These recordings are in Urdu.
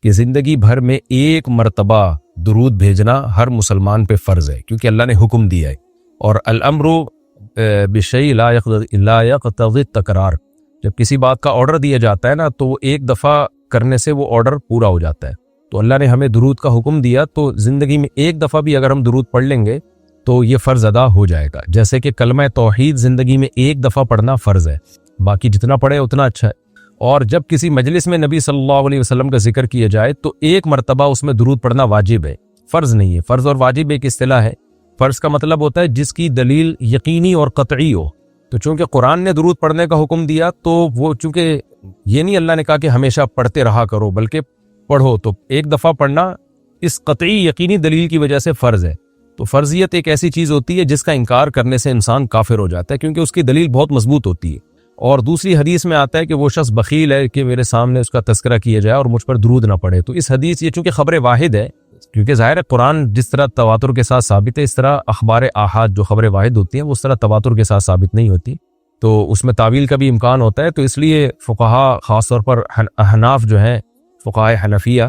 کہ زندگی بھر میں ایک مرتبہ درود بھیجنا ہر مسلمان پہ فرض ہے، کیونکہ اللہ نے حکم دیا ہے، اور الامر بشیء لا یقتضی التکرار، جب کسی بات کا آرڈر دیا جاتا ہے نا تو وہ ایک دفعہ کرنے سے وہ آرڈر پورا ہو جاتا ہے۔ تو اللہ نے ہمیں درود کا حکم دیا، تو زندگی میں ایک دفعہ بھی اگر ہم درود پڑھ لیں گے تو یہ فرض ادا ہو جائے گا، جیسے کہ کلمہ توحید زندگی میں ایک دفعہ پڑھنا فرض ہے، باقی جتنا پڑھے اتنا اچھا ہے۔ اور جب کسی مجلس میں نبی صلی اللہ علیہ وسلم کا ذکر کیا جائے تو ایک مرتبہ اس میں درود پڑھنا واجب ہے، فرض نہیں ہے۔ فرض اور واجب ایک اصطلاح ہے۔ فرض کا مطلب ہوتا ہے جس کی دلیل یقینی اور قطعی ہو، تو چونکہ قرآن نے درود پڑھنے کا حکم دیا تو وہ چونکہ یہ نہیں اللہ نے کہا کہ ہمیشہ پڑھتے رہا کرو، بلکہ پڑھو تو ایک دفعہ پڑھنا اس قطعی یقینی دلیل کی وجہ سے فرض ہے۔ تو فرضیت ایک ایسی چیز ہوتی ہے جس کا انکار کرنے سے انسان کافر ہو جاتا ہے، کیونکہ اس کی دلیل بہت مضبوط ہوتی ہے۔ اور دوسری حدیث میں آتا ہے کہ وہ شخص بخیل ہے کہ میرے سامنے اس کا تذکرہ کیا جائے اور مجھ پر درود نہ پڑے۔ تو اس حدیث یہ چونکہ خبر واحد ہے، کیونکہ ظاہر ہے قرآن جس طرح تواتر کے ساتھ ثابت ہے، اس طرح اخبار احاد جو خبر واحد ہوتی ہیں وہ اس طرح تواتر کے ساتھ ثابت نہیں ہوتی، تو اس میں تعویل کا بھی امکان ہوتا ہے۔ تو اس لیے فقہا، خاص طور پر احناف جو ہیں، فقہائے حنفیہ،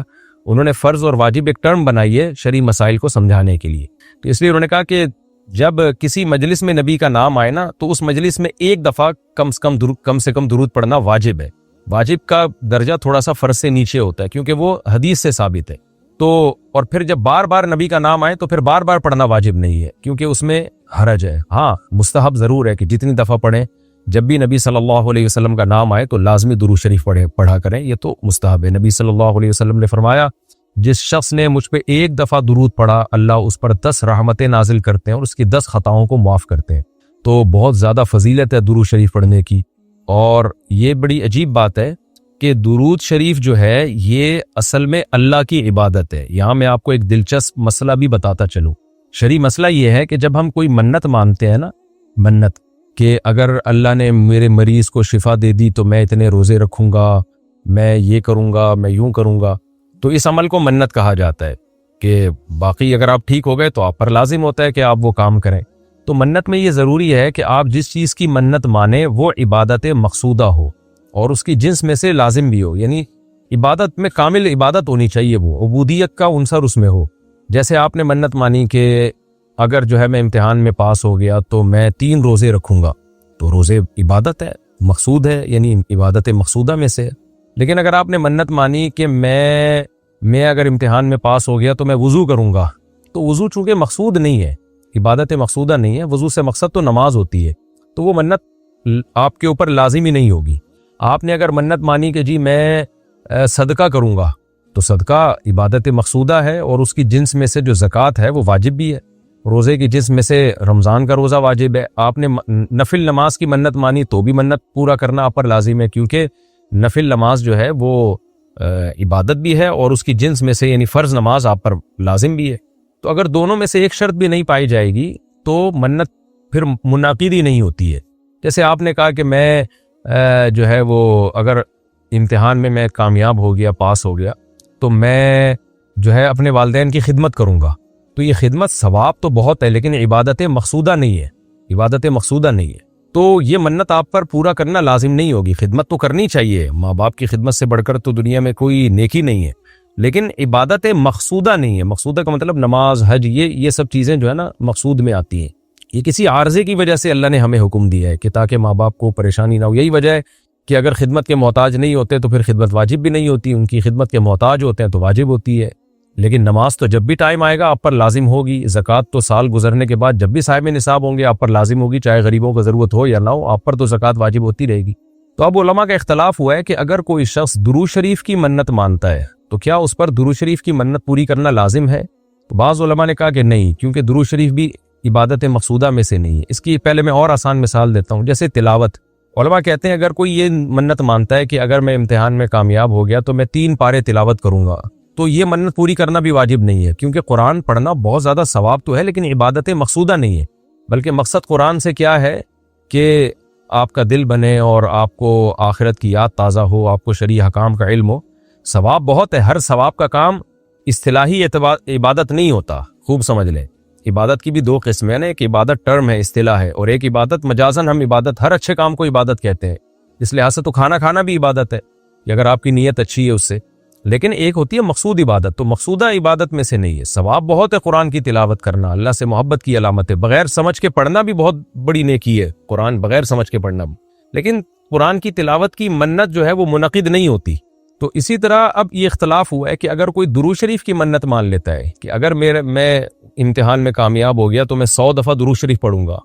انہوں نے فرض اور واجب ایک ٹرم بنائی ہے شرعی مسائل کو سمجھانے کے لیے۔ تو اس لیے انہوں نے کہا کہ جب کسی مجلس میں نبی کا نام آئے نا تو اس مجلس میں ایک دفعہ کم سے کم درود پڑھنا واجب ہے۔ واجب کا درجہ تھوڑا سا فرض سے نیچے ہوتا ہے کیونکہ وہ حدیث سے ثابت ہے۔ تو اور پھر جب بار بار نبی کا نام آئے تو پھر بار بار پڑھنا واجب نہیں ہے کیونکہ اس میں حرج ہے۔ ہاں مستحب ضرور ہے کہ جتنی دفعہ پڑھیں، جب بھی نبی صلی اللہ علیہ وسلم کا نام آئے تو لازمی درود شریف پڑھا کریں، یہ تو مستحب ہے۔ نبی صلی اللہ علیہ وسلم نے فرمایا جس شخص نے مجھ پہ ایک دفعہ درود پڑھا اللہ اس پر 10 رحمتیں نازل کرتے ہیں اور اس کی 10 خطاؤں کو معاف کرتے ہیں۔ تو بہت زیادہ فضیلت ہے درود شریف پڑھنے کی، اور یہ بڑی عجیب بات ہے کہ درود شریف جو ہے یہ اصل میں اللہ کی عبادت ہے۔ یہاں میں آپ کو ایک دلچسپ مسئلہ بھی بتاتا چلوں۔ شرعی مسئلہ یہ ہے کہ جب ہم کوئی منت مانتے ہیں نا، منت کہ اگر اللہ نے میرے مریض کو شفا دے دی تو میں اتنے روزے رکھوں گا، میں یہ کروں گا، میں یوں کروں گا، تو اس عمل کو منت کہا جاتا ہے کہ باقی اگر آپ ٹھیک ہو گئے تو آپ پر لازم ہوتا ہے کہ آپ وہ کام کریں۔ تو منت میں یہ ضروری ہے کہ آپ جس چیز کی منت مانیں وہ عبادت مقصودہ ہو اور اس کی جنس میں سے لازم بھی ہو، یعنی عبادت میں کامل عبادت ہونی چاہیے، وہ عبودیت کا عنصر اس میں ہو۔ جیسے آپ نے منت مانی کہ اگر جو ہے میں امتحان میں پاس ہو گیا تو میں 3 روزے رکھوں گا، تو روزے عبادت ہے، مقصود ہے، یعنی عبادت مقصودہ میں سے ہے۔ لیکن اگر آپ نے منت مانی کہ میں اگر امتحان میں پاس ہو گیا تو میں وضو کروں گا، تو وضو چونکہ مقصود نہیں ہے، عبادت مقصودہ نہیں ہے، وضو سے مقصد تو نماز ہوتی ہے، تو وہ منت آپ کے اوپر لازمی نہیں ہوگی۔ آپ نے اگر منت مانی کہ جی میں صدقہ کروں گا، تو صدقہ عبادت مقصودہ ہے اور اس کی جنس میں سے جو زکوٰۃ ہے وہ واجب بھی ہے۔ روزے کی جنس میں سے رمضان کا روزہ واجب ہے۔ آپ نے نفل نماز کی منت مانی تو بھی منت پورا کرنا آپ پر لازم ہے، کیونکہ نفل نماز جو ہے وہ عبادت بھی ہے اور اس کی جنس میں سے یعنی فرض نماز آپ پر لازم بھی ہے۔ تو اگر دونوں میں سے ایک شرط بھی نہیں پائی جائے گی تو منت پھر منعقد ہی نہیں ہوتی ہے۔ جیسے آپ نے کہا کہ میں جو ہے وہ اگر امتحان میں کامیاب ہو گیا، پاس ہو گیا، تو میں جو ہے اپنے والدین کی خدمت کروں گا، تو یہ خدمت ثواب تو بہت ہے لیکن عبادت مقصودہ نہیں ہے، عبادت مقصودہ نہیں ہے، تو یہ منت آپ پر پورا کرنا لازم نہیں ہوگی۔ خدمت تو کرنی چاہیے، ماں باپ کی خدمت سے بڑھ کر تو دنیا میں کوئی نیکی نہیں ہے، لیکن عبادت مقصودہ نہیں ہے۔ مقصودہ کا مطلب نماز، حج، یہ سب چیزیں جو ہے نا مقصود میں آتی ہیں۔ یہ کسی عارضے کی وجہ سے اللہ نے ہمیں حکم دیا ہے کہ تاکہ ماں باپ کو پریشانی نہ ہو۔ یہی وجہ ہے کہ اگر خدمت کے محتاج نہیں ہوتے تو پھر خدمت واجب بھی نہیں ہوتی، ان کی خدمت کے محتاج ہوتے ہیں تو واجب ہوتی ہے۔ لیکن نماز تو جب بھی ٹائم آئے گا آپ پر لازم ہوگی، زکوٰۃ تو سال گزرنے کے بعد جب بھی صاحب نصاب ہوں گے آپ پر لازم ہوگی، چاہے غریبوں کو ضرورت ہو یا نہ ہو، آپ پر تو زکوٰۃ واجب ہوتی رہے گی۔ تو اب علماء کا اختلاف ہوا ہے کہ اگر کوئی شخص درود شریف کی منت مانتا ہے تو کیا اس پر درود شریف کی منت پوری کرنا لازم ہے؟ تو بعض علماء نے کہا کہ نہیں، کیونکہ درود شریف بھی عبادت مقصودہ میں سے نہیں ہے۔ اس کی پہلے میں اور آسان مثال دیتا ہوں، جیسے تلاوت۔ علماء کہتے ہیں اگر کوئی یہ منت مانتا ہے کہ اگر میں امتحان میں کامیاب ہو گیا تو میں 3 پارے تلاوت کروں گا، تو یہ منت پوری کرنا بھی واجب نہیں ہے، کیونکہ قرآن پڑھنا بہت زیادہ ثواب تو ہے لیکن عبادت مقصودہ نہیں ہے، بلکہ مقصد قرآن سے کیا ہے کہ آپ کا دل بنے اور آپ کو آخرت کی یاد تازہ ہو، آپ کو شرعی حکام کا علم ہو۔ ثواب بہت ہے، ہر ثواب کا کام اصطلاحی عبادت نہیں ہوتا، خوب سمجھ لیں۔ عبادت کی بھی 2 قسمیں ہیں، ایک عبادت ٹرم ہے، اصطلاح ہے، اور ایک عبادت مجازن ہم عبادت، ہر اچھے کام کو عبادت کہتے ہیں۔ اس لحاظ سے تو کھانا کھانا بھی عبادت ہے کہ اگر آپ کی نیت اچھی ہے اس سے، لیکن ایک ہوتی ہے مقصود عبادت، تو مقصودہ عبادت میں سے نہیں ہے۔ ثواب بہت ہے قرآن کی تلاوت کرنا، اللہ سے محبت کی علامت ہے، بغیر سمجھ کے پڑھنا بھی بہت بڑی نیکی ہے، قرآن بغیر سمجھ کے پڑھنا بھی، لیکن قرآن کی تلاوت کی منت جو ہے وہ منعقد نہیں ہوتی۔ تو اسی طرح اب یہ اختلاف ہوا ہے کہ اگر کوئی درود شریف کی منت مان لیتا ہے کہ اگر میں امتحان میں کامیاب ہو گیا تو میں 100 دفعہ درود شریف پڑھوں گا،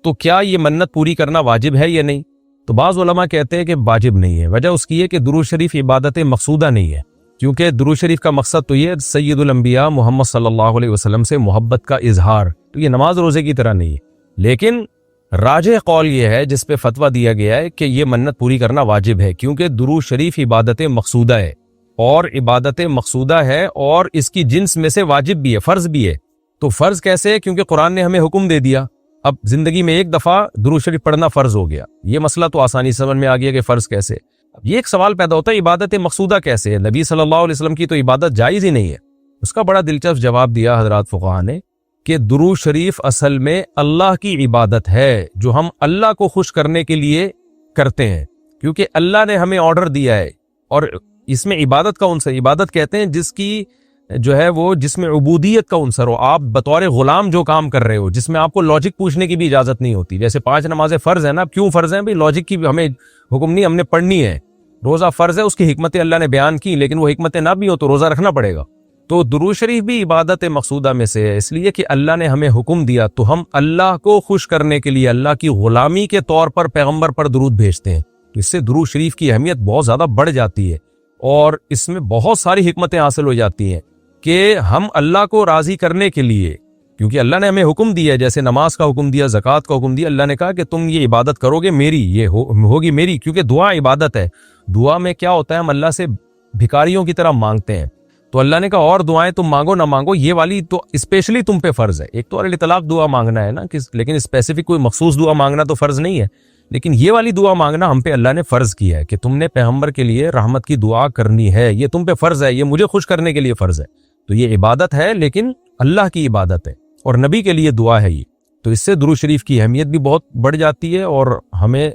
تو کیا یہ منت پوری کرنا واجب ہے یا نہیں؟ تو بعض علماء کہتے ہیں کہ واجب نہیں ہے۔ وجہ اس کی ہے کہ درود شریف عبادت مقصودہ نہیں ہے، کیونکہ درود شریف کا مقصد تو یہ سید الانبیاء محمد صلی اللہ علیہ وسلم سے محبت کا اظہار، تو یہ نماز روزے کی طرح نہیں ہے۔ لیکن راجح قول یہ ہے جس پہ فتویٰ دیا گیا ہے کہ یہ منت پوری کرنا واجب ہے، کیونکہ درود شریف عبادت مقصودہ ہے، اور عبادت مقصودہ ہے اور اس کی جنس میں سے واجب بھی ہے، فرض بھی ہے۔ تو فرض کیسے ہے؟ کیونکہ قرآن نے ہمیں حکم دے دیا، اب زندگی میں ایک دفعہ درود شریف پڑھنا فرض ہو گیا۔ یہ مسئلہ تو آسانی سمجھ میں آ گیا کہ فرض کیسے۔ اب یہ ایک سوال پیدا ہوتا ہے عبادت مقصودہ کیسے ہے؟ نبی صلی اللہ علیہ وسلم کی تو عبادت جائز ہی نہیں ہے۔ اس کا بڑا دلچسپ جواب دیا حضرات فقہا نے کہ درود شریف اصل میں اللہ کی عبادت ہے جو ہم اللہ کو خوش کرنے کے لیے کرتے ہیں، کیونکہ اللہ نے ہمیں آرڈر دیا ہے، اور اس میں عبادت کا عنصر، عبادت کہتے ہیں جس کی جو ہے وہ جس میں عبودیت کا عنصر ہو، آپ بطور غلام جو کام کر رہے ہو، جس میں آپ کو لاجک پوچھنے کی بھی اجازت نہیں ہوتی۔ جیسے 5 نمازیں فرض ہیں نا، کیوں فرض ہیں؟ بھئی لاجک کی ہمیں حکم نہیں، ہم نے پڑھنی ہے۔ روزہ فرض ہے، اس کی حکمتیں اللہ نے بیان کی، لیکن وہ حکمتیں نہ بھی ہو تو روزہ رکھنا پڑے گا۔ تو درود شریف بھی عبادت مقصودہ میں سے ہے، اس لیے کہ اللہ نے ہمیں حکم دیا، تو ہم اللہ کو خوش کرنے کے لیے اللہ کی غلامی کے طور پر پیغمبر پر درود بھیجتے ہیں۔ تو اس سے درود شریف کی اہمیت بہت زیادہ بڑھ جاتی ہے، اور اس میں بہت ساری حکمتیں حاصل ہو جاتی ہیں کہ ہم اللہ کو راضی کرنے کے لیے، کیونکہ اللہ نے ہمیں حکم دیا ہے، جیسے نماز کا حکم دیا، زکوٰۃ کا حکم دیا، اللہ نے کہا کہ تم یہ عبادت کرو گے میری، یہ ہوگی میری، کیونکہ دعا عبادت ہے۔ دعا میں کیا ہوتا ہے؟ ہم اللہ سے بھکاریوں کی طرح مانگتے ہیں، تو اللہ نے کہا اور دعائیں تم مانگو نہ مانگو، یہ والی تو اسپیشلی تم پہ فرض ہے۔ ایک تو علی طلاق دعا مانگنا ہے نا، لیکن اسپیسیفک کوئی مخصوص دعا مانگنا تو فرض نہیں ہے، لیکن یہ والی دعا مانگنا ہم پہ اللہ نے فرض کیا ہے کہ تم نے پیغمبر کے لیے رحمت کی دعا کرنی ہے، یہ تم پہ فرض ہے، یہ مجھے خوش کرنے کے لیے فرض ہے۔ تو یہ عبادت ہے، لیکن اللہ کی عبادت ہے، اور نبی کے لیے دعا ہے یہ۔ تو اس سے درود شریف کی اہمیت بھی بہت بڑھ جاتی ہے، اور ہمیں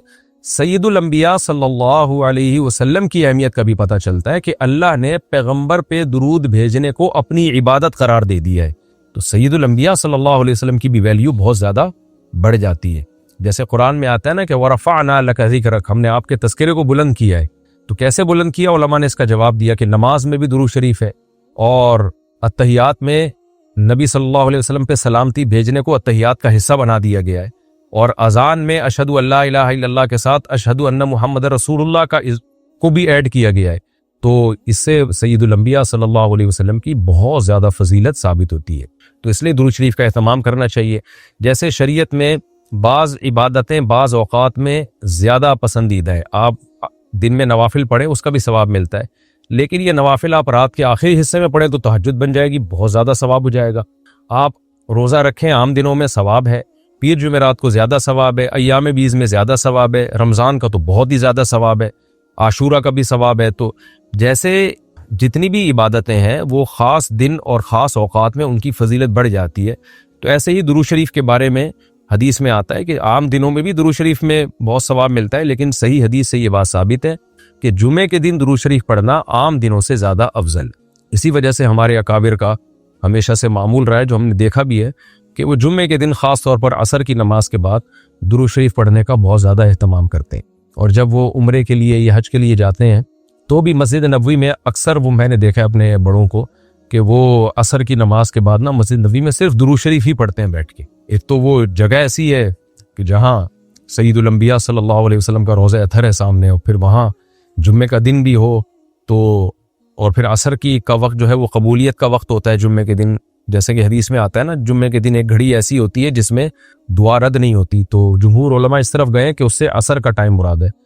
سید الانبیاء صلی اللہ علیہ وسلم کی اہمیت کا بھی پتہ چلتا ہے کہ اللہ نے پیغمبر پہ درود بھیجنے کو اپنی عبادت قرار دے دیا ہے۔ تو سید الانبیاء صلی اللہ علیہ وسلم کی بھی ویلیو بہت زیادہ بڑھ جاتی ہے۔ جیسے قرآن میں آتا ہے نا کہ وَرَفَعْنَا لَكَ ذِكْرَكَ، ہم نے آپ کے تذکرے کو بلند کیا ہے۔ تو کیسے بلند کیا؟ علماء نے اس کا جواب دیا کہ نماز میں بھی درود شریف ہے، اور اتحیات میں نبی صلی اللہ علیہ وسلم پہ سلامتی بھیجنے کو اتحیات کا حصہ بنا دیا گیا ہے، اور اذان میں اشہد ان لا الہ الا اللہ کے ساتھ اشہد ان محمد رسول اللہ کو بھی ایڈ کیا گیا ہے۔ تو اس سے سید الانبیاء صلی اللہ علیہ وسلم کی بہت زیادہ فضیلت ثابت ہوتی ہے۔ تو اس لیے درود شریف کا اہتمام کرنا چاہیے۔ جیسے شریعت میں بعض عبادتیں بعض اوقات میں زیادہ پسندیدہ ہے، آپ دن میں نوافل پڑھیں اس کا بھی ثواب ملتا ہے، لیکن یہ نوافل آپ رات کے آخری حصے میں پڑھیں تو تہجد بن جائے گی، بہت زیادہ ثواب ہو جائے گا۔ آپ روزہ رکھیں عام دنوں میں ثواب ہے، پیر جمعرات کو زیادہ ثواب ہے، ایام بیز میں زیادہ ثواب ہے، رمضان کا تو بہت ہی زیادہ ثواب ہے، عاشورہ کا بھی ثواب ہے۔ تو جیسے جتنی بھی عبادتیں ہیں وہ خاص دن اور خاص اوقات میں ان کی فضیلت بڑھ جاتی ہے۔ تو ایسے ہی درود شریف کے بارے میں حدیث میں آتا ہے کہ عام دنوں میں بھی درود شریف میں بہت ثواب ملتا ہے، لیکن صحیح حدیث سے یہ بات ثابت ہے کہ جمعے کے دن درود شریف پڑھنا عام دنوں سے زیادہ افضل۔ اسی وجہ سے ہمارے اکابر کا ہمیشہ سے معمول رہا ہے، جو ہم نے دیکھا بھی ہے کہ وہ جمعے کے دن خاص طور پر عصر کی نماز کے بعد درود شریف پڑھنے کا بہت زیادہ اہتمام کرتے ہیں۔ اور جب وہ عمرے کے لیے یا حج کے لیے جاتے ہیں تو بھی مسجد نبوی میں اکثر وہ میں نے دیکھا اپنے بڑوں کو کہ وہ عصر کی نماز کے بعد نا مسجد نبوی میں صرف درود شریف ہی پڑھتے ہیں بیٹھ کے۔ ایک تو وہ جگہ ایسی ہے کہ جہاں سید الانبیاء صلی اللہ علیہ وسلم کا روضہ اطہر ہے سامنے، اور پھر وہاں جمعے کا دن بھی ہو تو، اور پھر عصر کی کا وقت جو ہے وہ قبولیت کا وقت ہوتا ہے جمعے کے دن، جیسے کہ حدیث میں آتا ہے نا جمعے کے دن ایک گھڑی ایسی ہوتی ہے جس میں دعا رد نہیں ہوتی۔ تو جمہور علماء اس طرف گئے کہ اس سے عصر کا ٹائم مراد ہے،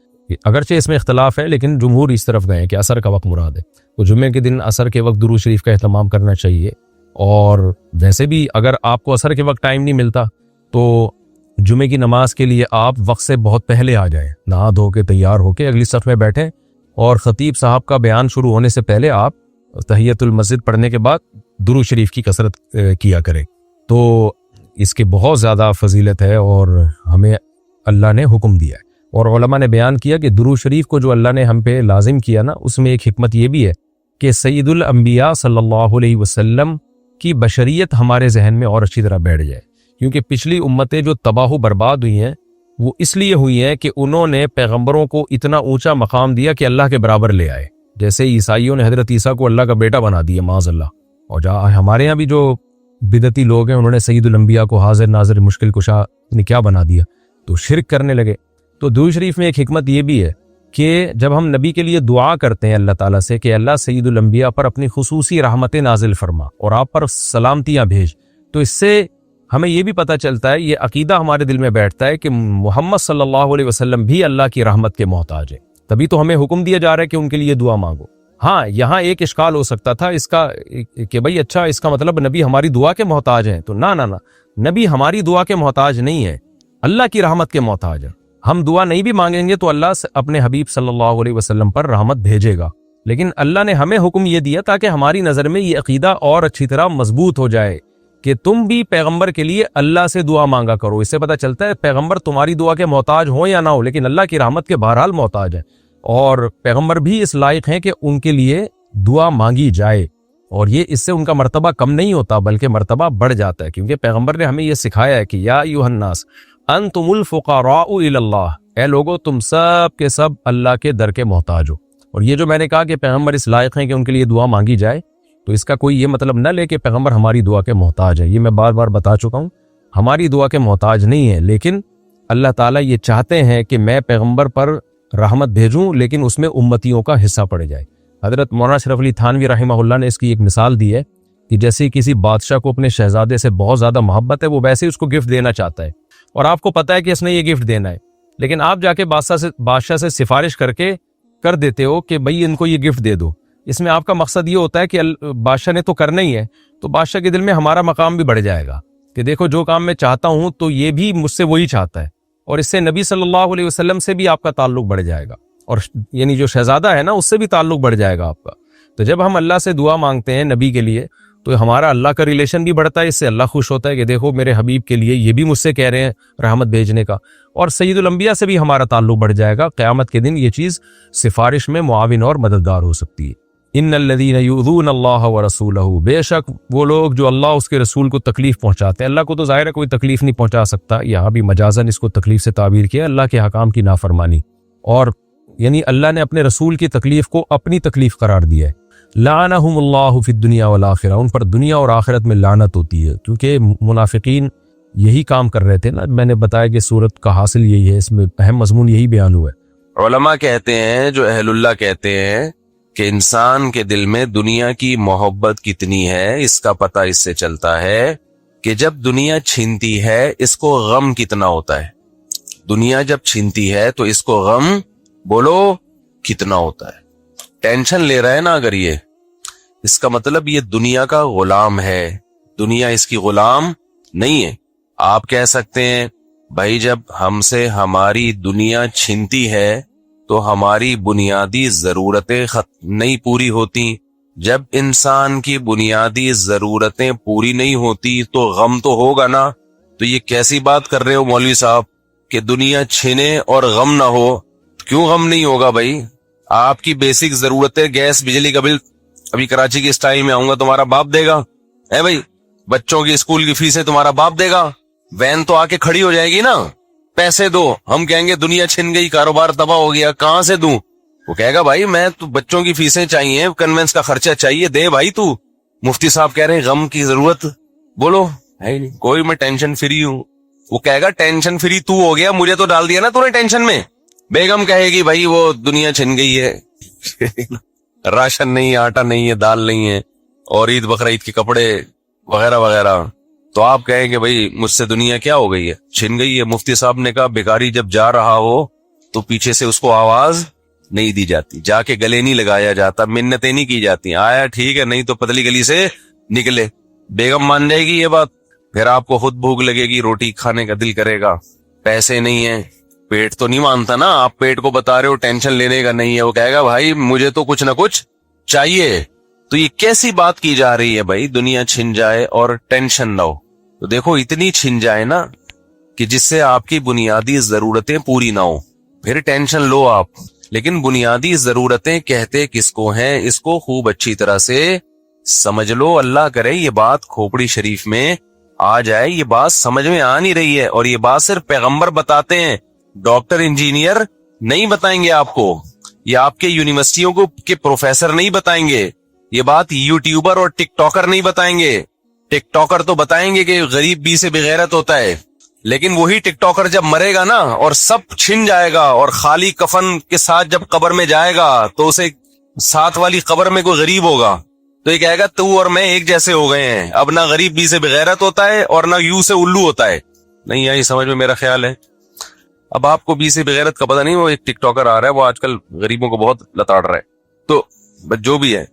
اگرچہ اس میں اختلاف ہے لیکن جمہور اس طرف گئے کہ عصر کا وقت مراد ہے۔ تو جمعے کے دن عصر کے وقت درود شریف کا اہتمام کرنا چاہیے۔ اور ویسے بھی اگر آپ کو عصر کے وقت ٹائم نہیں ملتا تو جمعے کی نماز کے لیے آپ وقت سے بہت پہلے آ جائیں، نہا دھو کے تیار ہو کے اگلی صف میں بیٹھیں، اور خطیب صاحب کا بیان شروع ہونے سے پہلے آپ تحیۃ المسجد پڑھنے کے بعد درود شریف کی کثرت کیا کریں۔ تو اس کے بہت زیادہ فضیلت ہے اور ہمیں اللہ نے حکم دیا ہے۔ اور علماء نے بیان کیا کہ درود شریف کو جو اللہ نے ہم پہ لازم کیا نا، اس میں ایک حکمت یہ بھی ہے کہ سید الانبیاء صلی اللہ علیہ وسلم کی بشریت ہمارے ذہن میں اور اچھی طرح بیٹھ جائے، کیونکہ پچھلی امتیں جو تباہ و برباد ہوئی ہیں وہ اس لیے ہوئی ہیں کہ انہوں نے پیغمبروں کو اتنا اونچا مقام دیا کہ اللہ کے برابر لے آئے، جیسے عیسائیوں نے حضرت عیسیٰ کو اللہ کا بیٹا بنا دیا معاذ اللہ، اور جہاں ہمارے ہاں بھی جو بدعتی لوگ ہیں انہوں نے سید الانبیاء کو حاضر ناظر مشکل کشا نے کیا بنا دیا، تو شرک کرنے لگے۔ تو درود شریف میں ایک حکمت یہ بھی ہے کہ جب ہم نبی کے لیے دعا کرتے ہیں اللہ تعالیٰ سے کہ اللہ سید الانبیاء پر اپنی خصوصی رحمتیں نازل فرما اور آپ پر سلامتیاں بھیج، تو اس سے ہمیں یہ بھی پتہ چلتا ہے، یہ عقیدہ ہمارے دل میں بیٹھتا ہے کہ محمد صلی اللہ علیہ وسلم بھی اللہ کی رحمت کے محتاج ہیں، تبھی تو ہمیں حکم دیا جا رہا ہے کہ ان کے لیے دعا مانگو۔ ہاں یہاں ایک اشکال ہو سکتا تھا اس کا کہ بھئی اچھا اس کا مطلب نبی ہماری دعا کے محتاج ہیں، تو نہ نبی ہماری دعا کے محتاج نہیں ہے، اللہ کی رحمت کے محتاج ہے۔ ہم دعا نہیں بھی مانگیں گے تو اللہ اپنے حبیب صلی اللہ علیہ وسلم پر رحمت بھیجے گا، لیکن اللہ نے ہمیں حکم یہ دیا تاکہ ہماری نظر میں یہ عقیدہ اور اچھی طرح مضبوط ہو جائے کہ تم بھی پیغمبر کے لیے اللہ سے دعا مانگا کرو۔ اس سے پتہ چلتا ہے پیغمبر تمہاری دعا کے محتاج ہوں یا نہ ہو، لیکن اللہ کی رحمت کے بہرحال محتاج ہیں، اور پیغمبر بھی اس لائق ہیں کہ ان کے لیے دعا مانگی جائے، اور یہ اس سے ان کا مرتبہ کم نہیں ہوتا بلکہ مرتبہ بڑھ جاتا ہے، کیونکہ پیغمبر نے ہمیں یہ سکھایا ہے کہ یا ایھا الناس انتم الفقراء الی اللہ، اے لوگو تم سب کے سب اللہ کے در کے محتاج ہو۔ اور یہ جو میں نے کہا کہ پیغمبر اس لائق ہیں کہ ان کے لیے دعا مانگی جائے، تو اس کا کوئی یہ مطلب نہ لے کہ پیغمبر ہماری دعا کے محتاج ہے، یہ میں بار بار بتا چکا ہوں، ہماری دعا کے محتاج نہیں ہے، لیکن اللہ تعالیٰ یہ چاہتے ہیں کہ میں پیغمبر پر رحمت بھیجوں لیکن اس میں امتیوں کا حصہ پڑ جائے۔ حضرت مولانا اشرف علی تھانوی رحمہ اللہ نے اس کی ایک مثال دی ہے کہ جیسے کسی بادشاہ کو اپنے شہزادے سے بہت زیادہ محبت ہے، وہ ویسے ہی اس کو گفٹ دینا چاہتا ہے، اور آپ کو پتہ ہے کہ اس نے یہ گفٹ دینا ہے، لیکن آپ جا کے بادشاہ سے سفارش کر دیتے ہو کہ بھئی ان کو یہ گفٹ دے دو۔ اس میں آپ کا مقصد یہ ہوتا ہے کہ بادشاہ نے تو کرنا ہی ہے، تو بادشاہ کے دل میں ہمارا مقام بھی بڑھ جائے گا کہ دیکھو جو کام میں چاہتا ہوں تو یہ بھی مجھ سے وہی چاہتا ہے، اور اس سے نبی صلی اللہ علیہ وسلم سے بھی آپ کا تعلق بڑھ جائے گا، اور یعنی جو شہزادہ ہے نا اس سے بھی تعلق بڑھ جائے گا آپ کا۔ تو جب ہم اللہ سے دعا مانگتے ہیں نبی کے لیے تو ہمارا اللہ کا ریلیشن بھی بڑھتا ہے، اس سے اللہ خوش ہوتا ہے کہ دیکھو میرے حبیب کے لیے یہ بھی مجھ سے کہہ رہے ہیں رحمت بھیجنے کا، اور سید الانبیاء سے بھی ہمارا تعلق بڑھ جائے گا۔ قیامت کے دن یہ چیز سفارش میں معاون اور مددگار ہو سکتی ہے۔ ان الذین یؤذون اللہ ورسولہ، بے شک وہ لوگ جو اللہ اس کے رسول کو تکلیف پہنچاتے ہیں، اللہ کو تو ظاہر ہے کوئی تکلیف نہیں پہنچا سکتا، یہاں بھی مجازاً اس کو تکلیف سے تعبیر کیا، اللہ کے حکام کی نافرمانی، اور یعنی اللہ نے اپنے رسول کی تکلیف کو اپنی تکلیف قرار دیا ہے۔ لعنہم اللہ فی الدنیا والآخرہ، ان پر دنیا اور آخرت میں لعنت ہوتی ہے، کیونکہ منافقین یہی کام کر رہے تھے نا، میں نے بتایا کہ سورت کا حاصل یہی ہے، اس میں اہم مضمون یہی بیان ہوا ہے۔ علماء کہتے ہیں، جو اہل اللہ کہتے ہیں کہ انسان کے دل میں دنیا کی محبت کتنی ہے اس کا پتہ اس سے چلتا ہے کہ جب دنیا چھینتی ہے اس کو غم کتنا ہوتا ہے۔ دنیا جب چھینتی ہے تو اس کو غم بولو کتنا ہوتا ہے۔ ٹینشن لے رہا ہے نا اگر یہ، اس کا مطلب یہ دنیا کا غلام ہے، دنیا اس کی غلام نہیں ہے۔ آپ کہہ سکتے ہیں بھائی جب ہم سے ہماری دنیا چھینتی ہے تو ہماری بنیادی ضرورتیں نہیں پوری ہوتی، جب انسان کی بنیادی ضرورتیں پوری نہیں ہوتی تو غم تو ہوگا نا۔ تو یہ کیسی بات کر رہے ہو مولوی صاحب کہ دنیا چھینے اور غم نہ ہو؟ کیوں غم نہیں ہوگا بھائی؟ آپ کی بیسک ضرورتیں، گیس بجلی کا بل، ابھی کراچی کے اسٹائل میں آؤں گا تمہارا باپ دے گا اے بھائی، بچوں کی اسکول کی فیسیں تمہارا باپ دے گا، وین تو آ کے کھڑی ہو جائے گی نا، پیسے دو۔ ہم کہیں گے دنیا چھن گئی، کاروبار تباہ ہو گیا، کہاں سے دوں؟ وہ کہے گا بھائی میں تو بچوں کی فیسیں چاہیے، کنوینس کا خرچہ چاہیے، دے بھائی تو۔ مفتی صاحب کہہ رہے ہیں غم کی ضرورت بولو ہے نہیں کوئی، میں ٹینشن فری ہوں۔ وہ کہے گا ٹینشن فری تو ہو گیا، مجھے تو ڈال دیا نا تو نے ٹینشن میں۔ بیگم کہے گی بھائی وہ دنیا چھن گئی ہے، راشن نہیں، آٹا نہیں ہے، دال نہیں ہے، اور عید بقرعید کے کپڑے وغیرہ وغیرہ، تو آپ کہیں گے بھائی مجھ سے دنیا کیا ہو گئی ہے، چھن گئی ہے۔ مفتی صاحب نے کہا بھکاری جب جا رہا ہو تو پیچھے سے اس کو آواز نہیں دی جاتی، جا کے گلے نہیں لگایا جاتا، منتیں نہیں کی جاتی، آیا ٹھیک ہے نہیں تو پتلی گلی سے نکلے۔ بیگم مان جائے گی یہ بات، پھر آپ کو خود بھوک لگے گی، روٹی کھانے کا دل کرے گا، پیسے نہیں ہیں، پیٹ تو نہیں مانتا نا، آپ پیٹ کو بتا رہے ہو ٹینشن لینے کا نہیں ہے، وہ کہے گا بھائی مجھے تو کچھ نہ کچھ چاہیے۔ تو یہ کیسی بات کی جا رہی ہے بھائی دنیا چھن جائے اور ٹینشن نہ ہو؟ تو دیکھو اتنی چھن جائے نا کہ جس سے آپ کی بنیادی ضرورتیں پوری نہ ہو، پھر ٹینشن لو آپ۔ لیکن بنیادی ضرورتیں کہتے کس کو ہیں اس کو خوب اچھی طرح سے سمجھ لو. اللہ کرے یہ بات کھوپڑی شریف میں آ جائے. یہ بات سمجھ میں آ نہیں رہی ہے, اور یہ بات صرف پیغمبر بتاتے ہیں, ڈاکٹر انجینئر نہیں بتائیں گے آپ کو, یا آپ کے یونیورسٹیوں کو کے پروفیسر نہیں بتائیں گے, یہ بات یوٹیوبر اور ٹک ٹاکر نہیں بتائیں گے. ٹک ٹاکر تو بتائیں گے کہ غریب بی سے بغیرت ہوتا ہے, لیکن وہی ٹک ٹاکر جب مرے گا نا اور سب چھن جائے گا اور خالی کفن کے ساتھ جب قبر میں جائے گا تو اسے ساتھ والی قبر میں کوئی غریب ہوگا تو یہ کہے گا تو اور میں ایک جیسے ہو گئے ہیں. اب نہ غریب بی سے بغیرت ہوتا ہے اور نہ یو سے الو ہوتا ہے. نہیں آئی سمجھ میں میرا خیال ہے. اب آپ کو بی سے بغیرت کا پتہ نہیں, وہ ایک ٹک ٹاکر آ رہا ہے وہ آج کل غریبوں کو بہت لتاڑ رہا ہے, تو جو بھی ہے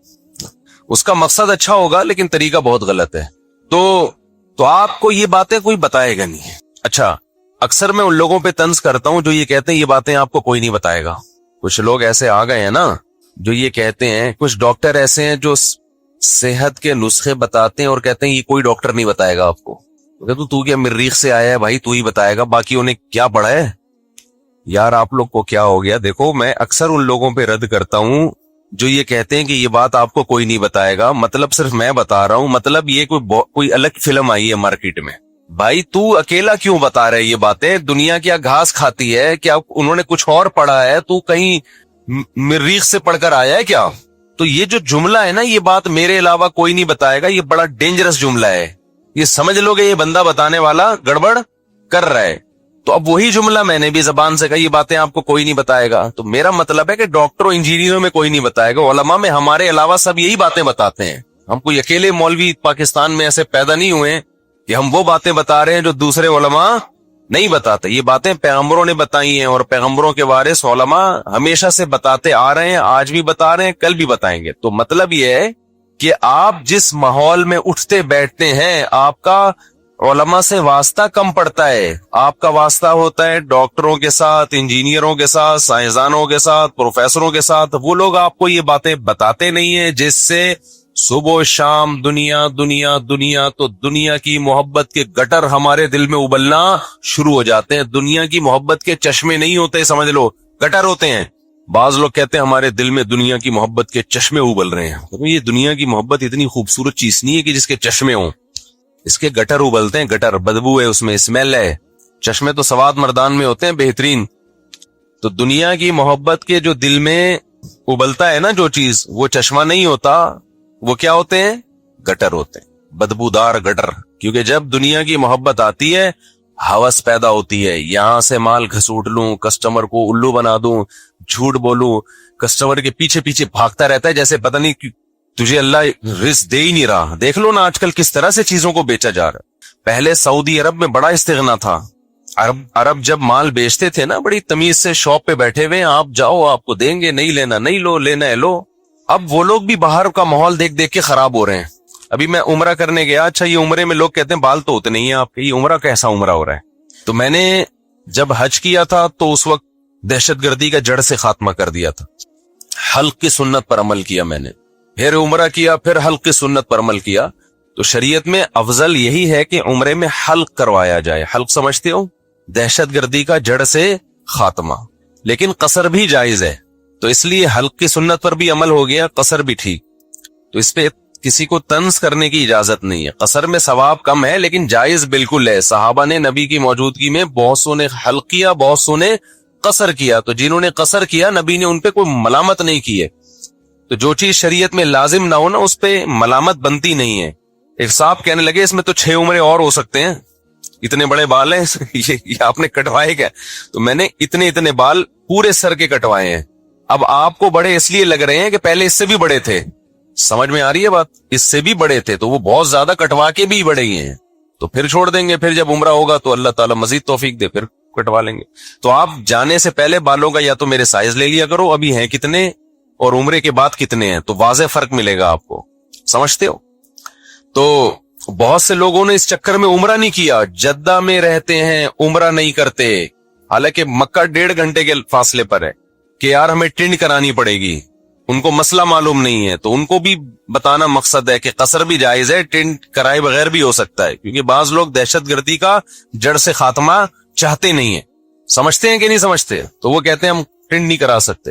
اس کا مقصد اچھا ہوگا لیکن طریقہ بہت غلط ہے. تو آپ کو یہ باتیں کوئی بتائے گا نہیں. اچھا, اکثر میں ان لوگوں پہ طنز کرتا ہوں جو یہ کہتے ہیں یہ باتیں آپ کو کوئی نہیں بتائے گا. کچھ لوگ ایسے آ گئے ہیں نا جو یہ کہتے ہیں, کچھ ڈاکٹر ایسے ہیں جو صحت کے نسخے بتاتے ہیں اور کہتے ہیں یہ کوئی ڈاکٹر نہیں بتائے گا آپ کو. تو کیا مریخ سے آیا ہے بھائی, تو ہی بتائے گا, باقی انہیں کیا پڑھا ہے یار. آپ لوگ کو کیا ہو گیا؟ دیکھو میں اکثر ان لوگوں پہ رد کرتا ہوں جو یہ کہتے ہیں کہ یہ بات آپ کو کوئی نہیں بتائے گا, مطلب صرف میں بتا رہا ہوں, مطلب یہ کوئی الگ فلم آئی ہے مارکیٹ میں. بھائی تو اکیلا کیوں بتا رہے یہ باتیں؟ دنیا کیا گھاس کھاتی ہے؟ کیا انہوں نے کچھ اور پڑھا ہے؟ تو کہیں مریخ سے پڑھ کر آیا ہے کیا؟ تو یہ جو جملہ ہے نا, یہ بات میرے علاوہ کوئی نہیں بتائے گا, یہ بڑا ڈینجرس جملہ ہے. یہ سمجھ لو کہ یہ بندہ بتانے والا گڑبڑ کر رہا ہے. تو اب وہی جملہ میں نے بھی زبان سے کہا, یہ باتیں آپ کو کوئی نہیں بتائے گا. تو میرا مطلب ہے کہ ڈاکٹروں انجینئروں میں کوئی نہیں بتائے گا, علماء میں ہمارے علاوہ سب یہی باتیں بتاتے ہیں. ہم کوئی اکیلے مولوی پاکستان میں ایسے پیدا نہیں ہوئے کہ ہم وہ باتیں بتا رہے ہیں جو دوسرے علماء نہیں بتاتے. یہ باتیں پیغمبروں نے بتائی ہیں, اور پیغمبروں کے وارث علماء ہمیشہ سے بتاتے آ رہے ہیں, آج بھی بتا رہے ہیں, کل بھی بتائیں گے. تو مطلب یہ ہے کہ آپ جس ماحول میں اٹھتے بیٹھتے ہیں آپ کا علماء سے واسطہ کم پڑتا ہے. آپ کا واسطہ ہوتا ہے ڈاکٹروں کے ساتھ, انجینئروں کے ساتھ, سائنسدانوں کے ساتھ, پروفیسروں کے ساتھ. وہ لوگ آپ کو یہ باتیں بتاتے نہیں ہیں, جس سے صبح و شام دنیا دنیا دنیا, تو دنیا کی محبت کے گٹر ہمارے دل میں ابلنا شروع ہو جاتے ہیں. دنیا کی محبت کے چشمے نہیں ہوتے, سمجھ لو گٹر ہوتے ہیں. بعض لوگ کہتے ہیں ہمارے دل میں دنیا کی محبت کے چشمے ابل رہے ہیں. یہ دنیا کی محبت اتنی خوبصورت چیز نہیں ہے کہ جس کے چشمے ہوں, اس کے گٹر ابلتے ہیں. گٹر بدبو ہے, اس میں اسمیل ہے. چشمے تو سواد مردان میں ہوتے ہیں بہترین. تو دنیا کی محبت کے جو دل میں ابلتا ہے نا جو چیز, وہ چشمہ نہیں ہوتا, وہ کیا ہوتے ہیں؟ گٹر ہوتے ہیں, بدبودار گٹر. کیونکہ جب دنیا کی محبت آتی ہے ہوس پیدا ہوتی ہے, یہاں سے مال گھسوٹ لوں, کسٹمر کو الو بنا دوں, جھوٹ بولوں, کسٹمر کے پیچھے پیچھے بھاگتا رہتا ہے جیسے پتہ نہیں تجھے اللہ رزق دے ہی نہیں رہا. دیکھ لو نا آج کل کس طرح سے چیزوں کو بیچا جا رہا ہے. پہلے سعودی عرب میں بڑا استغنا تھا. عرب جب مال بیچتے تھے نا بڑی تمیز سے, شاپ پہ بیٹھے ہوئے, آپ جاؤ آپ کو دیں گے, نہیں لینا نہیں لو, لینا ہے لو. اب وہ لوگ بھی باہر کا ماحول دیکھ دیکھ کے خراب ہو رہے ہیں. ابھی میں عمرہ کرنے گیا, اچھا یہ عمرے میں لوگ کہتے ہیں بال تو ہوتے نہیں ہیں آپ کے, یہ عمرہ کیسا عمرہ ہو رہا ہے. تو میں نے جب حج کیا تھا تو اس وقت دہشت گردی کا جڑ سے خاتمہ کر دیا تھا. حلق کی سنت پر عمل کیا میں نے, پھر عمرہ کیا, پھر حلق کی سنت پر عمل کیا. تو شریعت میں افضل یہی ہے کہ عمرے میں حلق کروایا جائے. حلق سمجھتے ہو؟ دہشت گردی کا جڑ سے خاتمہ. لیکن قصر بھی جائز ہے, تو اس لیے حلق کی سنت پر بھی عمل ہو گیا, قصر بھی ٹھیک. تو اس پہ کسی کو طنز کرنے کی اجازت نہیں ہے. قصر میں ثواب کم ہے لیکن جائز بالکل ہے. صحابہ نے نبی کی موجودگی میں بہت سو نے حلق کیا, بہت سو نے قصر کیا. تو جنہوں نے قصر کیا نبی نے ان پہ کوئی ملامت نہیں کی ہے. تو جو چیز شریعت میں لازم نہ ہو نا اس پہ ملامت بنتی نہیں ہے. ایک صاحب کہنے لگے اس میں تو 6 عمرے اور ہو سکتے ہیں, اتنے بڑے بال ہیں, یہ آپ نے کٹوائے کیا؟ تو میں نے اتنے بال پورے سر کے کٹوائے ہیں. اب آپ کو بڑے اس لیے لگ رہے ہیں کہ پہلے اس سے بھی بڑے تھے. سمجھ میں آ رہی ہے بات؟ اس سے بھی بڑے تھے تو وہ بہت زیادہ کٹوا کے بھی بڑے ہی ہیں. تو پھر چھوڑ دیں گے, پھر جب عمرہ ہوگا تو اللہ تعالیٰ مزید توفیق دے پھر کٹوا لیں گے. تو آپ جانے سے پہلے بالوں کا یا تو میرے سائز لے لیا کرو, ابھی ہیں کتنے اور عمرے کے بعد کتنے ہیں, تو واضح فرق ملے گا آپ کو. سمجھتے ہو؟ تو بہت سے لوگوں نے اس چکر میں عمرہ نہیں کیا, جدہ میں رہتے ہیں عمرہ نہیں کرتے, حالانکہ مکہ 1.5 گھنٹے کے فاصلے پر ہے, کہ یار ہمیں ٹنڈ کرانی پڑے گی. ان کو مسئلہ معلوم نہیں ہے, تو ان کو بھی بتانا مقصد ہے کہ قصر بھی جائز ہے, ٹنڈ کرائے بغیر بھی ہو سکتا ہے. کیونکہ بعض لوگ دہشت گردی کا جڑ سے خاتمہ چاہتے نہیں ہیں. سمجھتے ہیں کہ نہیں سمجھتے؟ تو وہ کہتے ہیں ہم ٹنڈ نہیں کرا سکتے.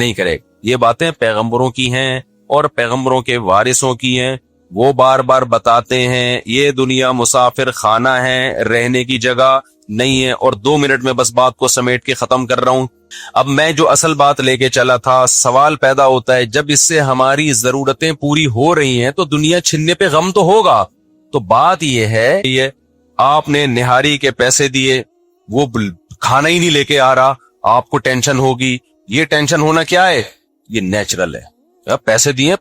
نہیں کرے گا. یہ باتیں پیغمبروں کی ہیں اور پیغمبروں کے وارثوں کی ہیں. وہ بار بار بتاتے ہیں یہ دنیا مسافر خانہ ہے, رہنے کی جگہ نہیں ہے. اور 2 منٹ میں بس بات کو سمیٹ کے ختم کر رہا ہوں. اب میں جو اصل بات لے کے چلا تھا, سوال پیدا ہوتا ہے جب اس سے ہماری ضرورتیں پوری ہو رہی ہیں تو دنیا چھننے پہ غم تو ہوگا. تو بات یہ ہے, یہ آپ نے نہاری کے پیسے دیے, وہ کھانا ہی نہیں لے کے آ رہا, آپ کو ٹینشن ہوگی. یہ ٹینشن ہونا کیا ہے, یہ نیچرل ہے. پیسے دیے,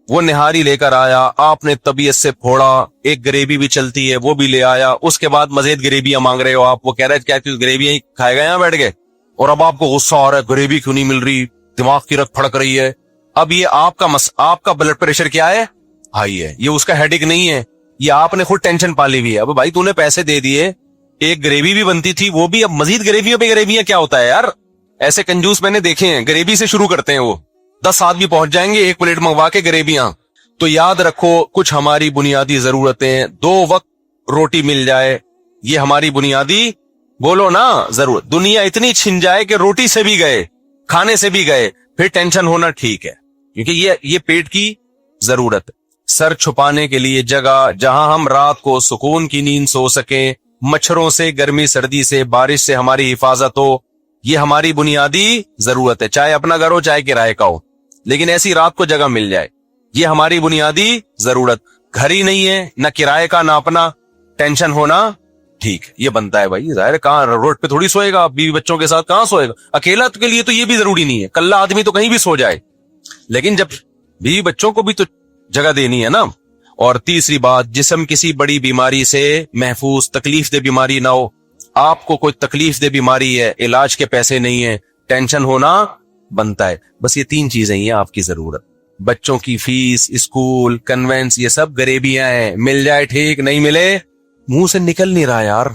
وہ نہاری لے کر آیا, آپ نے طبیعت سے پھوڑا, ایک گریوی بھی چلتی ہے وہ بھی لے آیا, اس کے بعد مزید گریویاں مانگ رہے ہو آپ. وہ کہہ رہے کیا گریویاں کھائے گا یہاں بیٹھ گئے, اور اب آپ کو غصہ آ رہا ہے گریوی کیوں نہیں مل رہی, دماغ کی رگ پھڑک رہی ہے. اب یہ آپ کا بلڈ پریشر کیا ہے, ہائی ہے. یہ اس کا ہیڈک نہیں ہے, یہ آپ نے خود ٹینشن پالی ہوئی ہے. اب بھائی تو نے پیسے دے دیے, ایک گریوی بھی بنتی تھی وہ بھی, اب مزید گریویوں پہ گریویاں کیا ہوتا ہے یار. ایسے کنجوس میں نے دیکھے ہیں, گریوی سے شروع کرتے ہیں وہ, 10 آدمی پہنچ جائیں گے ایک پلیٹ منگوا کے گریویاں. تو یاد رکھو کچھ ہماری بنیادی ضرورتیں, 2 وقت روٹی مل جائے, یہ ہماری بنیادی بولو نا ضرورت. دنیا اتنی چھن جائے کہ روٹی سے بھی گئے, کھانے سے بھی گئے, پھر ٹینشن ہونا ٹھیک ہے, کیونکہ یہ پیٹ کی ضرورت. سر چھپانے کے لیے جگہ جہاں ہم رات کو سکون کی نیند سو سکیں, مچھروں سے, گرمی سردی سے, بارش سے ہماری حفاظت ہو, یہ ہماری بنیادی ضرورت ہے. چاہے اپنا گھر ہو چاہے کرائے کا ہو, لیکن ایسی رات کو جگہ مل جائے, یہ ہماری بنیادی ضرورت. گھر ہی نہیں ہے, نہ کرائے کا نہ اپنا, ٹینشن ہونا ٹھیک, یہ بنتا ہے بھائی. ظاہر کہاں روڈ پہ تھوڑی سوئے گا, بیوی بچوں کے ساتھ کہاں سوئے گا. اکیلا کے لیے تو یہ بھی ضروری نہیں ہے, کلّا آدمی تو کہیں بھی سو جائے, لیکن جب بیوی بچوں کو بھی تو جگہ دینی ہے نا. اور تیسری بات, جسم کسی بڑی بیماری سے محفوظ, تکلیف دہ بیماری نہ ہو. آپ کو کوئی تکلیف دہ بیماری ہے, علاج کے پیسے نہیں ہیں, ٹینشن ہونا بنتا ہے. بس یہ 3 چیزیں ہیں آپ کی ضرورت. بچوں کی فیس, اسکول, کنوینس, یہ سب غریبیاں ہیں. مل جائے ٹھیک, نہیں ملے منہ سے نکل نہیں رہا یار,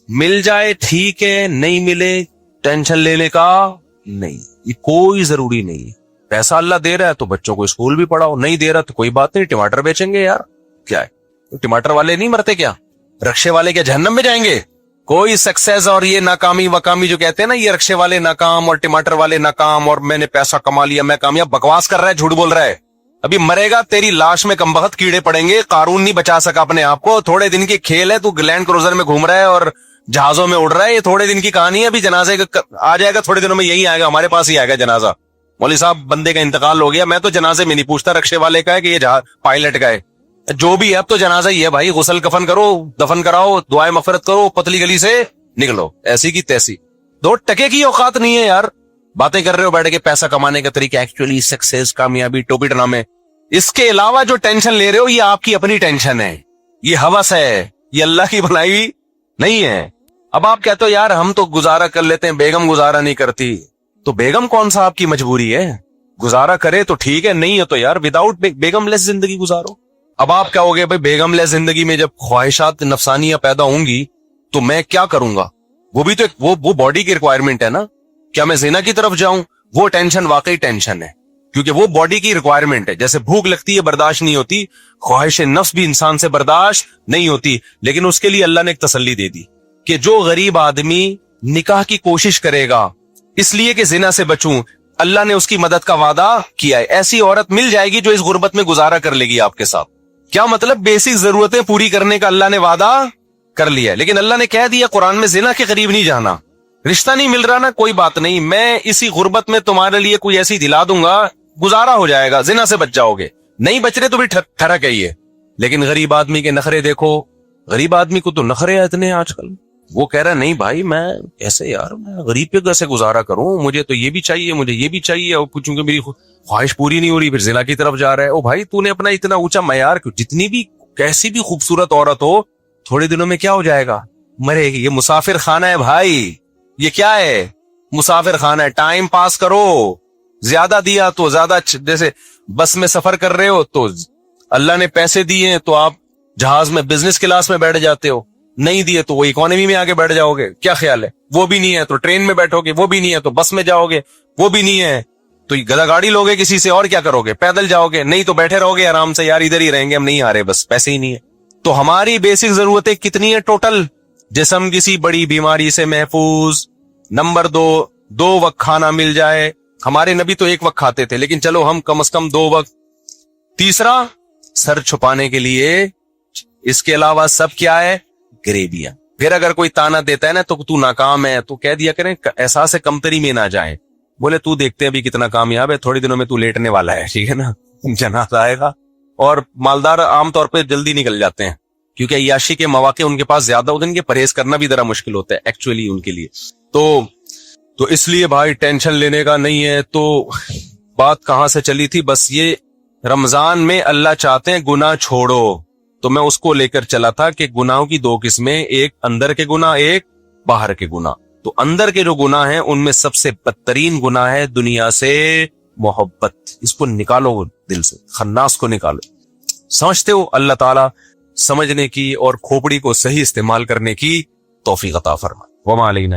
مل جائے ٹھیک ہے, نہیں ملے ٹینشن لینے کا نہیں, یہ کوئی ضروری نہیں. پیسہ اللہ دے رہا ہے تو بچوں کو اسکول بھی پڑھاؤ, نہیں دے رہا تو کوئی بات نہیں, ٹماٹر بیچیں گے یار, کیا ہے, ٹماٹر والے نہیں مرتے کیا, رکشے والے کیا جہنم میں جائیں گے. کوئی سکسیس اور یہ ناکامی وکامی جو کہتے ہیں نا, یہ رکشے والے ناکام اور ٹماٹر والے ناکام اور میں نے پیسہ کما لیا میں کامیاب, بکواس کر رہا ہے, جھوٹ بول رہا ہے. ابھی مرے گا, تیری لاش میں کمبخت کیڑے پڑیں گے. قارون نہیں بچا سکا اپنے آپ کو, تھوڑے دن کی کھیل ہے. تو لینڈ کروزر میں گھوم رہا ہے اور جہازوں میں اڑ رہا ہے, یہ تھوڑے دن کی کہانی ہے. ابھی جنازے آ جائے گا تھوڑے دنوں میں, یہی آئے گا ہمارے پاس ہی آئے گا جنازہ. مولوی صاحب بندے کا انتقال ہو گیا, میں تو جنازے میں نہیں پوچھتا رکشے والے کا ہے کہ یہ پائلٹ کا ہے, جو بھی ہے اب تو جنازہ ہی ہے بھائی. غسل کفن کرو, دفن کراؤ, دعائیں مغفرت کرو, پتلی گلی سے نکلو. ایسی کی تیسی, 2 ٹکے کی اوقات نہیں ہے یار. باتیں کر رہے ہو بیٹھ کے پیسہ کمانے کا طریقہ, ایکچولی سکسیس, کامیابی, ٹوپی ڈرامے. اس کے علاوہ جو ٹینشن لے رہے ہو یہ آپ کی اپنی ٹینشن ہے, یہ ہوس ہے, یہ اللہ کی بنائی ہوئی نہیں ہے. اب آپ کہتے ہو یار ہم تو گزارا کر لیتے ہیں, بیگم گزارا نہیں کرتی. تو بیگم کون سا آپ کی مجبوری ہے, گزارا کرے تو ٹھیک ہے, نہیں ہے تو یار وداؤٹ بیگم لیس زندگی گزارو. اب آپ کیا ہوگے بھائی, بیگم لیس زندگی میں جب خواہشات نفسانیاں پیدا ہوں گی تو میں کیا کروں گا. وہ بھی تو وہ باڈی کی ریکوائرمنٹ ہے نا. کیا میں زنا کی طرف جاؤں, وہ ٹینشن واقعی ٹینشن ہے, کیونکہ وہ باڈی کی ریکوائرمنٹ ہے. جیسے بھوک لگتی ہے برداشت نہیں ہوتی, خواہش نفس بھی انسان سے برداشت نہیں ہوتی, لیکن اس کے لیے اللہ نے ایک تسلی دے دی کہ جو غریب آدمی نکاح کی کوشش کرے گا اس لیے کہ زنا سے بچوں, اللہ نے اس کی مدد کا وعدہ کیا ہے. ایسی عورت مل جائے گی جو اس غربت میں گزارا کر لے گی آپ کے ساتھ. کیا مطلب, بیسک ضرورتیں پوری کرنے کا اللہ نے وعدہ کر لیا, لیکن اللہ نے کہہ دیا قرآن میں زنا کے قریب نہیں جانا. رشتہ نہیں مل رہا نا, کوئی بات نہیں, میں اسی غربت میں تمہارے لیے کوئی ایسی دلا دوں گا, گزارا ہو جائے گا, زنا سے بچ جاؤ گے. نہیں بچ رہے تو بھی ٹھرک ہے یہ. لیکن غریب آدمی کے نخرے دیکھو, غریب آدمی کو تو نخرے اتنے آج کل. وہ کہہ رہا نہیں بھائی میں ایسے یار میں غریب پہ کیسے گزارا کروں, مجھے تو یہ بھی چاہیے, مجھے یہ بھی چاہیے, اور چونکہ میری خواہش پوری نہیں ہو رہی, پھر زنا کی طرف جا رہا ہے. او بھائی تو نے اپنا اتنا اونچا معیار کیوں, جتنی بھی کیسی بھی خوبصورت عورت ہو تھوڑے دنوں میں کیا ہو جائے گا, مرے گی. یہ مسافر خانہ ہے بھائی, یہ کیا ہے, مسافر خانہ ہے. ٹائم پاس کرو, زیادہ دیا تو زیادہ, جیسے بس میں سفر کر رہے ہو تو اللہ نے پیسے دیے ہیں تو آپ جہاز میں بزنس کلاس میں بیٹھ جاتے ہو, نہیں دیے تو وہ اکانومی میں آگے بیٹھ جاؤ گے. کیا خیال ہے, وہ بھی نہیں ہے تو ٹرین میں بیٹھو گے, وہ بھی نہیں ہے تو بس میں جاؤ گے, وہ بھی نہیں ہے تو گدا گاڑی لوگے کسی سے, اور کیا کرو گے, پیدل جاؤ گے, نہیں تو بیٹھے رہو گے آرام سے, یار ادھر ہی رہیں گے, ہم نہیں آ رہے, بس پیسے ہی نہیں ہے. تو ہماری بیسک ضرورتیں کتنی ہیں ٹوٹل, جسم کسی بڑی بیماری سے محفوظ, نمبر 2 وقت کھانا مل جائے, ہمارے نبی تو ایک وقت کھاتے تھے، لیکن چلو ہم کم از کم 2 وقت. تیسرا، سر چھپانے کے لیے اس کے علاوہ سب کیا ہے؟ گریویاں. پھر اگر کوئی تانا دیتا ہے نا تو ناکام ہے، تو کہہ دیا کریں احساس کمتری میں نہ جائیں، بولے تو دیکھتے ہیں ابھی کتنا کامیاب ہے، تھوڑی دنوں میں تو لیٹنے والا ہے، ٹھیک ہے نا، جنازہ آئے گا. اور مالدار عام طور پہ جلدی نکل جاتے ہیں کیونکہ عیاشی کے مواقع ان کے پاس زیادہ ہوتے ہیں، ان کے پرہیز کرنا بھی ذرا مشکل ہوتا ہے ایکچولی ان کے لیے. تو اس لیے بھائی ٹینشن لینے کا نہیں ہے. تو بات کہاں سے چلی تھی؟ بس یہ رمضان میں اللہ چاہتے ہیں گناہ چھوڑو، تو میں اس کو لے کر چلا تھا کہ گناہوں کی 2 قسمیں، ایک اندر کے گناہ، ایک باہر کے گناہ. تو اندر کے جو گناہ ہیں ان میں سب سے بدترین گناہ ہے دنیا سے محبت. اس کو نکالو دل سے، خناس کو نکالو. سمجھتے ہو؟ اللہ تعالیٰ سمجھنے کی اور کھوپڑی کو صحیح استعمال کرنے کی توفیق عطا فرمائے. وما علینا